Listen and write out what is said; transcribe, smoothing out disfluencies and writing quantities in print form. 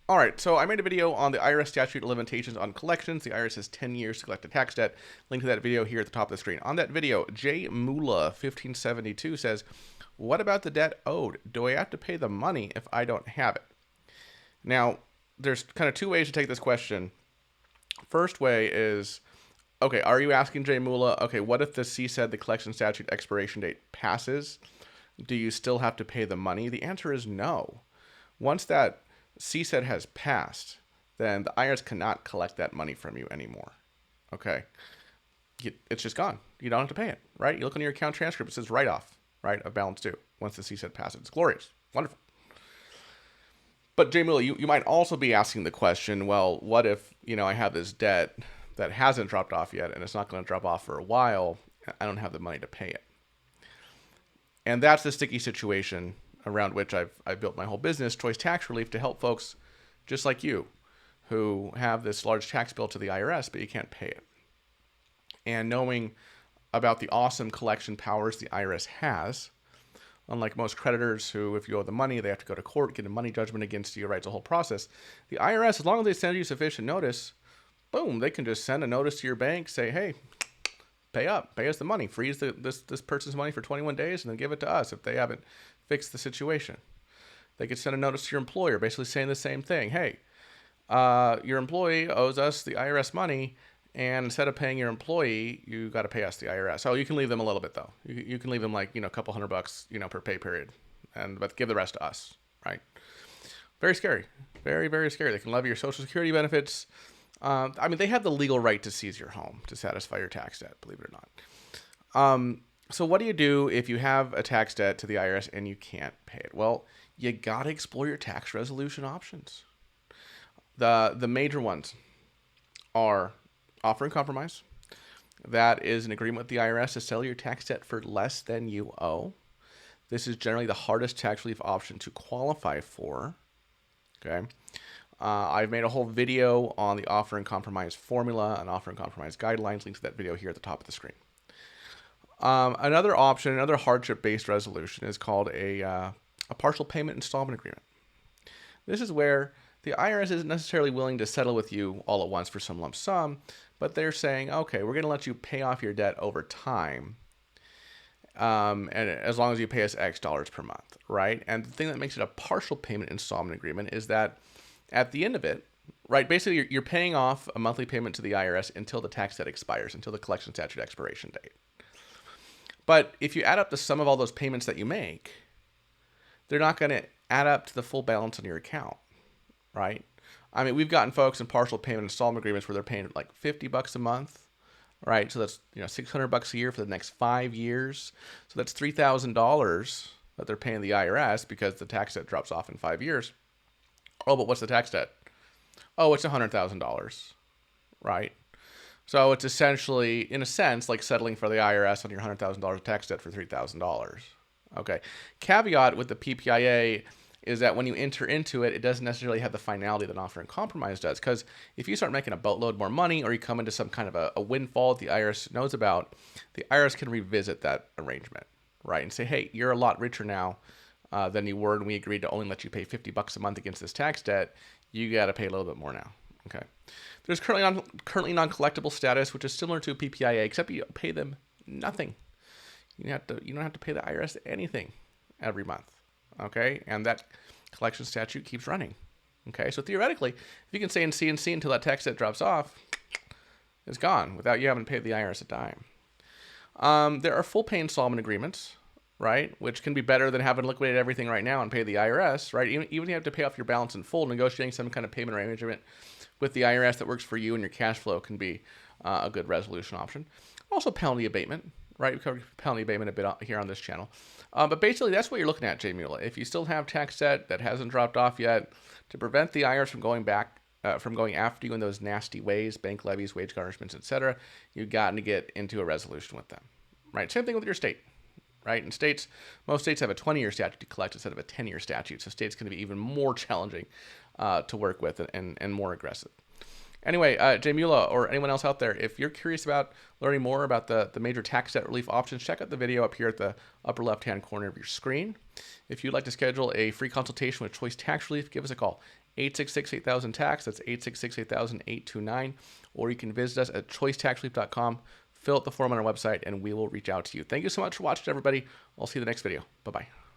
All right, so I made a video on the IRS statute of limitations on collections. The IRS has 10 years to collect a tax debt. Link to that video here at the top of the screen. On that video, J Mula 1572 says, "What about the debt owed? Do I have to pay the money if I don't have it?" Now, there's kind of two ways to take this question. First way is, okay, are you asking J Mula, okay, what if the C said the collection statute expiration date passes? Do you still have to pay the money? The answer is no. Once that CSED has passed, then the IRS cannot collect that money from you anymore. Okay, it's just gone. You don't have to pay it, right? You look on your account transcript; it says write off, right, of balance due once the CSED passes. It's glorious, wonderful. But Jay Miller, you might also be asking the question, well, what if I have this debt that hasn't dropped off yet, and it's not going to drop off for a while? I don't have the money to pay it, and that's the sticky situation around which I've built my whole business, Choice Tax Relief, to help folks just like you who have this large tax bill to the IRS, but you can't pay it. And knowing about the awesome collection powers the IRS has, unlike most creditors who, if you owe the money, they have to go to court, get a money judgment against you, right? It's a whole process. The IRS, as long as they send you sufficient notice, boom, they can just send a notice to your bank, say, hey, pay up, pay us the money, freeze this person's money for 21 days, and then give it to us if they haven't fixed the situation. They could send a notice to your employer basically saying the same thing. Hey, your employee owes us the IRS money, and instead of paying your employee, you got to pay us the IRS. Oh, you can leave them a little bit though. You can leave them like a couple $100 per pay period, but give the rest to us, right? Very scary, very very scary. They can levy your Social Security benefits. They have the legal right to seize your home to satisfy your tax debt. Believe it or not. So what do you do if you have a tax debt to the IRS and you can't pay it? Well, you got to explore your tax resolution options. The major ones are offer and compromise. That is an agreement with the IRS to settle your tax debt for less than you owe. This is generally the hardest tax relief option to qualify for. Okay. I've made a whole video on the offer and compromise formula and offer and compromise guidelines. Link to that video here at the top of the screen. Another option, another hardship-based resolution is called a partial payment installment agreement. This is where the IRS isn't necessarily willing to settle with you all at once for some lump sum, but they're saying, okay, we're going to let you pay off your debt over time, and as long as you pay us X dollars per month, right? And the thing that makes it a partial payment installment agreement is that at the end of it, right, basically you're paying off a monthly payment to the IRS until the tax debt expires, until the collection statute expiration date. But if you add up the sum of all those payments that you make, they're not going to add up to the full balance on your account, right? We've gotten folks in partial payment installment agreements where they're paying like $50 a month, right? So that's $600 a year for the next 5 years. So that's $3,000 that they're paying the IRS because the tax debt drops off in 5 years. Oh, but what's the tax debt? Oh, it's $100,000, right? So it's essentially, in a sense, like settling for the IRS on your $100,000 tax debt for $3,000. Okay. Caveat with the PPIA is that when you enter into it, it doesn't necessarily have the finality that an offer and compromise does. Because if you start making a boatload more money or you come into some kind of a windfall that the IRS knows about, the IRS can revisit that arrangement, right? And say, hey, you're a lot richer now than you were when we agreed to only let you pay $50 a month against this tax debt. You got to pay a little bit more now. Okay. There's currently non-collectible status, which is similar to PPIA, except you pay them nothing. You don't have to pay the IRS anything every month. Okay, and that collection statute keeps running. Okay, so theoretically, if you can stay in C&C until that tax debt drops off, it's gone without you having to pay the IRS a dime. There are full pay installment agreements, right, which can be better than having to liquidate everything right now and pay the IRS, right? Even if you have to pay off your balance in full, negotiating some kind of payment arrangement with the IRS that works for you and your cash flow can be a good resolution option. Also, penalty abatement, right? We covered penalty abatement a bit here on this channel. But basically, that's what you're looking at, Jay Mula. If you still have tax debt that hasn't dropped off yet, to prevent the IRS from going after you in those nasty ways, bank levies, wage garnishments, etc., you've got to get into a resolution with them, right? Same thing with your state, right? In states, most states have a 20-year statute to collect instead of a 10-year statute, so states can be even more challenging to work with and more aggressive. Anyway, Jay Mula or anyone else out there, if you're curious about learning more about the major tax debt relief options, check out the video up here at the upper left-hand corner of your screen. If you'd like to schedule a free consultation with Choice Tax Relief, give us a call, 866-8000-TAX. That's 866-8000-829. Or you can visit us at choicetaxrelief.com. Fill out the form on our website, and we will reach out to you. Thank you so much for watching, everybody. I'll see you in the next video. Bye-bye.